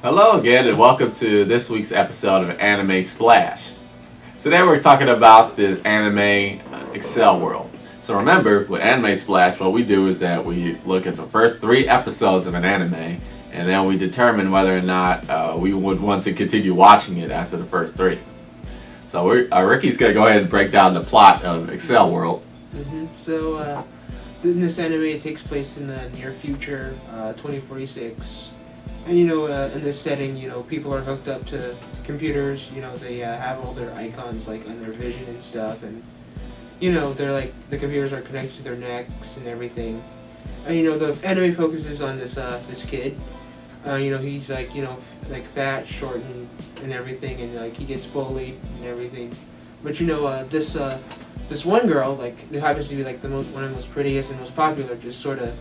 Hello again, and welcome to this week's episode of Anime Splash. Today we're talking about the anime Accel World. So remember, with Anime Splash, what we do is that we look at the first 3 episodes of an anime, and then we determine whether or not we would want to continue watching it after the first 3. So Ricky's going to go ahead and break down the plot of Accel World. So, in this anime, it takes place in the near future, 2046. And, in this setting, people are hooked up to computers. They have all their icons, like, on their vision and stuff. And, they're like, the computers are connected to their necks and everything. And, the anime focuses on this kid. He's, like fat, short, and everything. And, like, he gets bullied and everything. But, this one girl, like, who happens to be like one of the most prettiest and most popular, just sort of,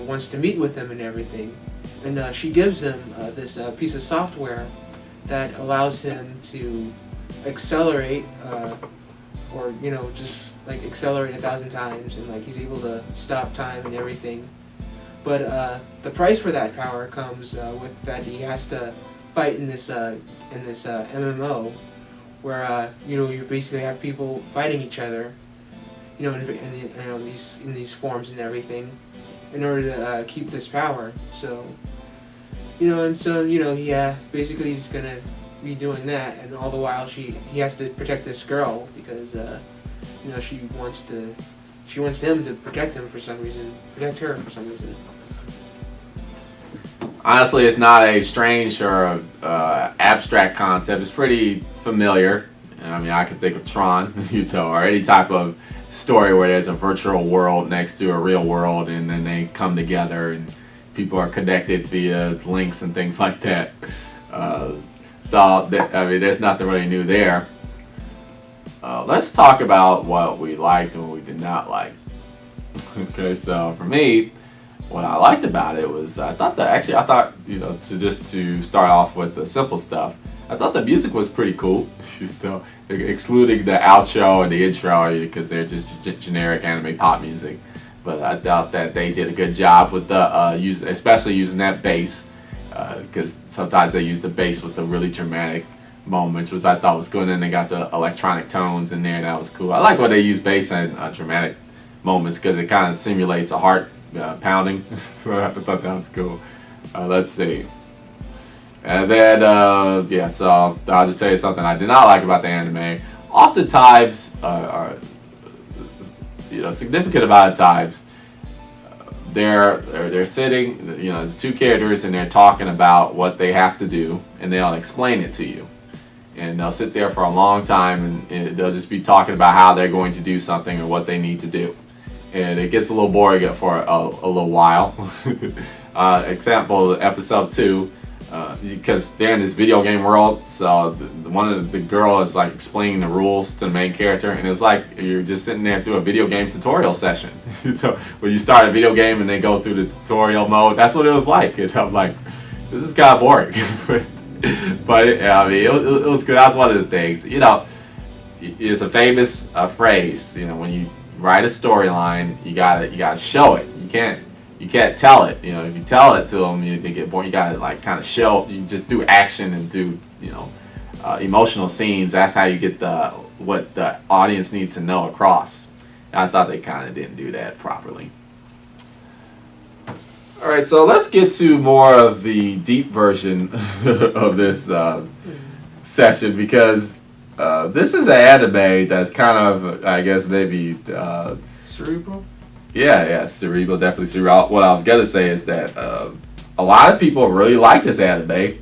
wants to meet with him and everything, and she gives him this piece of software that allows him to accelerate, or just like accelerate 1,000 times, and like he's able to stop time and everything. But the price for that power comes with that he has to fight in this MMO. Where you basically have people fighting each other, in these forms and everything, in order to keep this power. So, he basically he's gonna be doing that, and all the while he has to protect this girl because she wants him to protect her for some reason. Honestly, it's not a strange or abstract concept. It's pretty familiar. I mean, I can think of Tron, or any type of story where there's a virtual world next to a real world, and then they come together and people are connected via links and things like that. There's nothing really new there. Let's talk about what we liked and what we did not like. Okay, so for me, what I liked about it was to start off with the simple stuff, I thought the music was pretty cool. So, excluding the outro and the intro because they're just generic anime pop music. But I thought that they did a good job with especially using that bass, because sometimes they use the bass with the really dramatic moments, which I thought was good. And then they got the electronic tones in there, and that was cool. I like when they use bass in dramatic moments because it kind of simulates a heart pounding. So I thought that was cool. Let's see. And then, so I'll just tell you something I did not like about the anime. Oftentimes, significant amount of times, they're sitting, there's 2 characters and they're talking about what they have to do, and they'll explain it to you. And they'll sit there for a long time, and they'll just be talking about how they're going to do something or what they need to do. And it gets a little boring for a little while. Example, episode 2, because they're in this video game world, so one of the girl is like explaining the rules to the main character, and it's like you're just sitting there through a video game tutorial session. So when you start a video game and they go through the tutorial mode, that's what it was like. And I'm like, this is kind of boring. But it was good. That's one of the things. It's a famous phrase. When you write a storyline, you gotta show it. You can't tell it. If you tell it to them, they get bored. You gotta kind of show. You just do action and do emotional scenes. That's how you get what the audience needs to know across. And I thought they kind of didn't do that properly. All right, so let's get to more of the deep version of this session, because this is an anime that's kind of, I guess, maybe cerebral. Yeah, cerebral, definitely cerebral. What I was gonna say is that a lot of people really like this anime,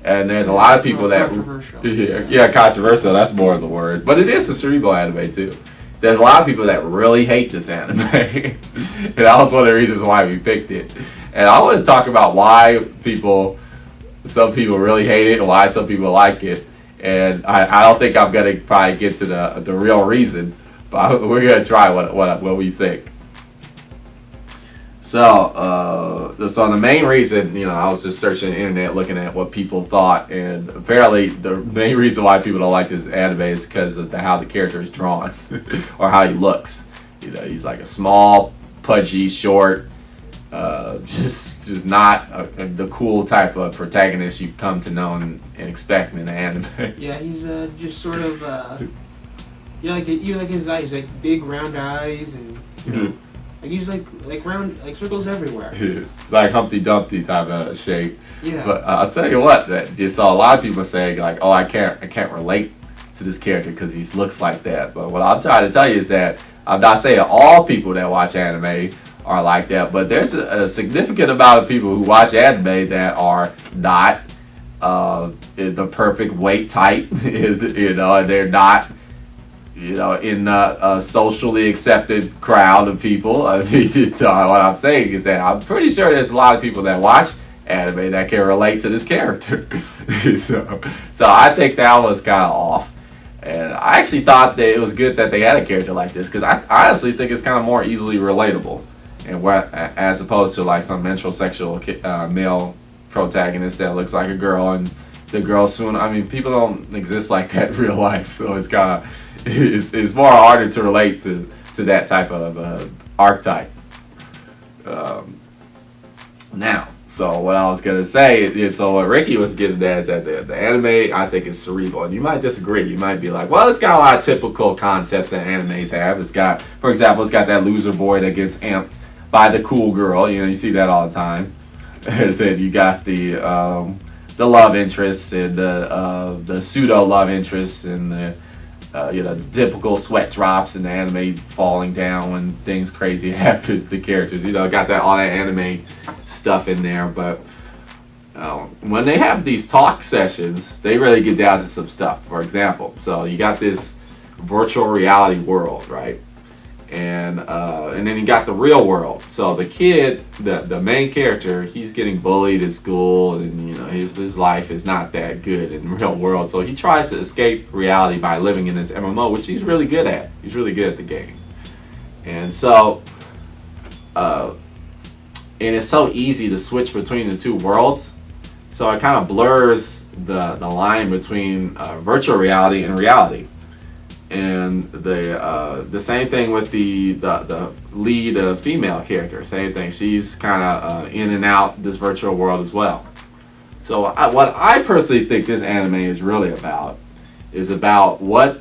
and there's a lot of people that controversial. Controversial. That's more of the word, but it is a cerebral anime too. There's a lot of people that really hate this anime, and that was one of the reasons why we picked it. And I want to talk about why some people really hate it, and why some people like it. And I don't think I'm gonna probably get to the real reason, but we're gonna try what we think. So the main reason, I was just searching the internet, looking at what people thought, and apparently the main reason why people don't like this anime is because of how the character is drawn, or how he looks. He's like a small, pudgy, short, just not the cool type of protagonist you come to know and expect in the anime. Yeah, he's just sort of yeah, like even like his eyes, like big round eyes, and you know, like he's like round, like circles everywhere. It's like Humpty Dumpty type of shape. Yeah. But I'll tell you what, that just saw a lot of people saying like, oh, I can't relate to this character because he looks like that. But what I'm trying to tell you is that I'm not saying all people that watch anime are like that, but there's a significant amount of people who watch anime that are not the perfect weight type, you know, and they're not, you know, in a socially accepted crowd of people. I mean, what I'm saying is that I'm pretty sure there's a lot of people that watch anime that can relate to this character. so I think that was kind of off. And I actually thought that it was good that they had a character like this because I honestly think it's kind of more easily relatable, and as opposed to like some metrosexual male protagonist that looks like a girl, and the girl soon. I mean, people don't exist like that in real life, so it's kind of it's more harder to relate to that type of archetype. Now. So what I was gonna say is, so what Ricky was getting at is that the anime I think is cerebral, and you might disagree. You might be like, well, it's got a lot of typical concepts that animes have. It's got, for example, it's got that loser boy that gets amped by the cool girl. You know, you see that all the time. And then you got the love interests and the pseudo love interests and the you know, the typical sweat drops and the anime falling down when things crazy happens to characters. You know, got all that anime stuff in there. But when they have these talk sessions, they really get down to some stuff. For example, so you got this virtual reality world, right? And then you got the real world. So the kid, the main character, he's getting bullied at school, and you know his life is not that good in the real world. So he tries to escape reality by living in this MMO, which he's really good at. He's really good at the game, and so and it's so easy to switch between the two worlds. So it kind of blurs the line between virtual reality and reality. And the same thing with the lead female character. Same thing. She's kind of in and out this virtual world as well. So what I personally think this anime is really about is about what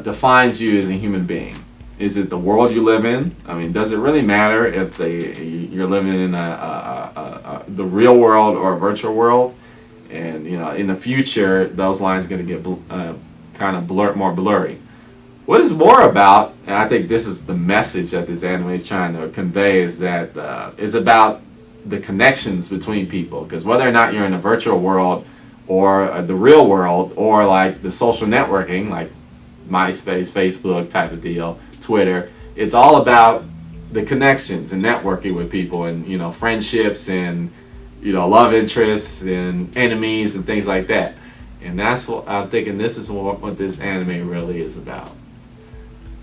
defines you as a human being. Is it the world you live in? I mean, does it really matter if you're living in the real world or a virtual world? And you know, in the future, those lines are going to get kind of more blurry. What it's more about, and I think this is the message that this anime is trying to convey, is that it's about the connections between people. Because whether or not you're in a virtual world or the real world, or like the social networking, like MySpace, Facebook type of deal, Twitter, it's all about the connections and networking with people, and you know, friendships and you know, love interests and enemies and things like that. And that's what I'm thinking. This is what this anime really is about.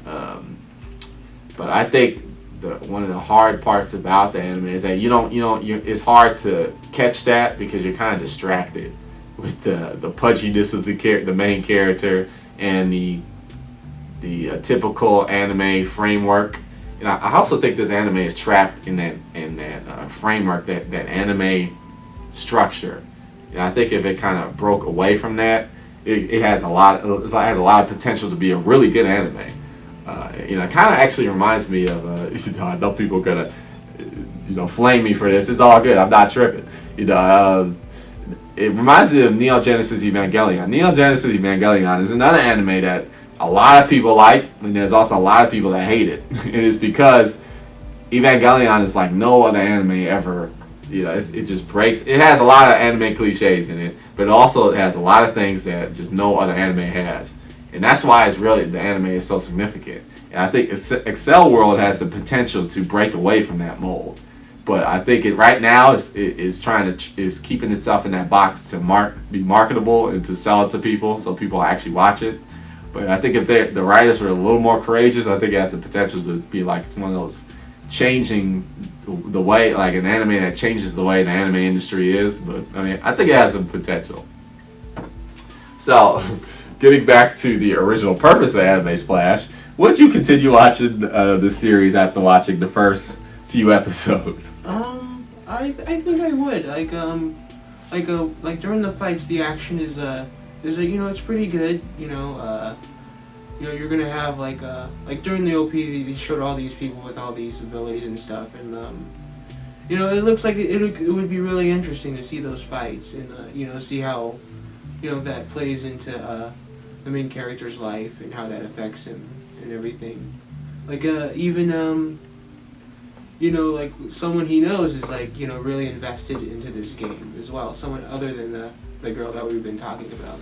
But I think one of the hard parts about the anime is that it's hard to catch that because you're kind of distracted with the pudginess of the main character and the typical anime framework. And I also think this anime is trapped in that framework, that anime structure. And I think if it kind of broke away from that, it has a lot of potential to be a really good anime. You know, it kind of actually reminds me of you know, I know people are gonna you know, flame me for this. It's all good. I'm not tripping. You know, it reminds me of Neal Genesis Evangelion. Neal Genesis Evangelion is another anime that a lot of people like, and there's also a lot of people that hate it. It is because Evangelion is like no other anime ever. You know, it just breaks. It has a lot of anime cliches in it, but it also has a lot of things that just no other anime has. And that's why it's really, the anime is so significant. And I think Accel World has the potential to break away from that mold. But I think it right now is keeping itself in that box to be marketable and to sell it to people so people actually watch it. But I think if the writers were a little more courageous, I think it has the potential to be like one of those changing the way, like an anime that changes the way the anime industry is. But I mean, I think it has some potential. So, getting back to the original purpose of Anime Splash, would you continue watching this series after watching the first few episodes? I think I would like during the fights, the action is it's pretty good. You're gonna have like during the OP they showed all these people with all these abilities and stuff, and it looks like it would be really interesting to see those fights and see how that plays into the main character's life and how that affects him and everything. Like even like someone he knows is like really invested into this game as well. Someone other than the girl that we've been talking about.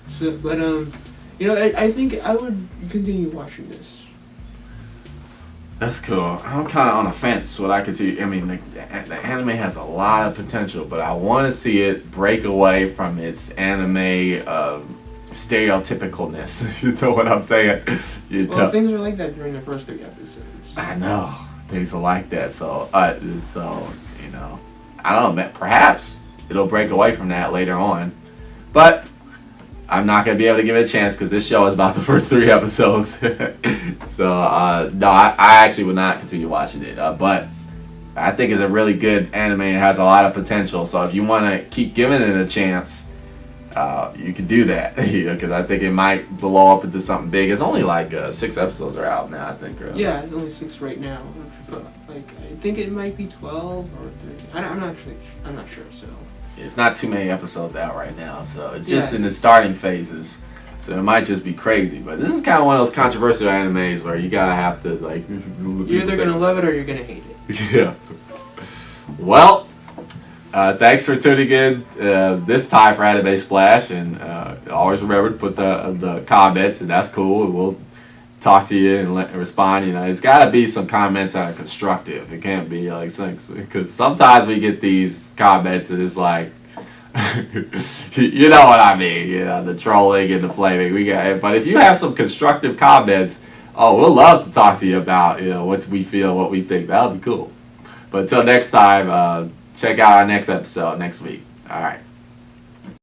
So, but I think I would continue watching this. That's cool. I'm kind of on the fence. What I could see, I mean, the anime has a lot of potential, but I want to see it break away from its anime stereotypicalness. You know what I'm saying? Things are like that during the first 3 episodes. I know things are like that. So I don't know. Perhaps it'll break away from that later on, but I'm not going to be able to give it a chance because this show is about the first 3 episodes. So, no, I actually would not continue watching it. But I think it's a really good anime. It has a lot of potential. So if you want to keep giving it a chance, you can do that. Because I think it might blow up into something big. It's only like 6 episodes are out now, I think. Really. Yeah, it's only 6 right now. I think it might be 12 or 13. I'm not sure, so... It's not too many episodes out right now, so it's just in the starting phases. So it might just be crazy, but this is kind of one of those controversial animes where you gotta have to like. You're either gonna love it or you're gonna hate it. Yeah. Well, thanks for tuning in this time for Anime Splash, and always remember to put the comments, and that's cool. And we'll talk to you and respond. It's got to be some comments that are constructive. It can't be like because sometimes we get these comments and it's like, you know what I mean? The trolling and the flaming. But if you have some constructive comments, we'll love to talk to you about what we feel, what we think. That would be cool. But until next time, check out our next episode next week. All right.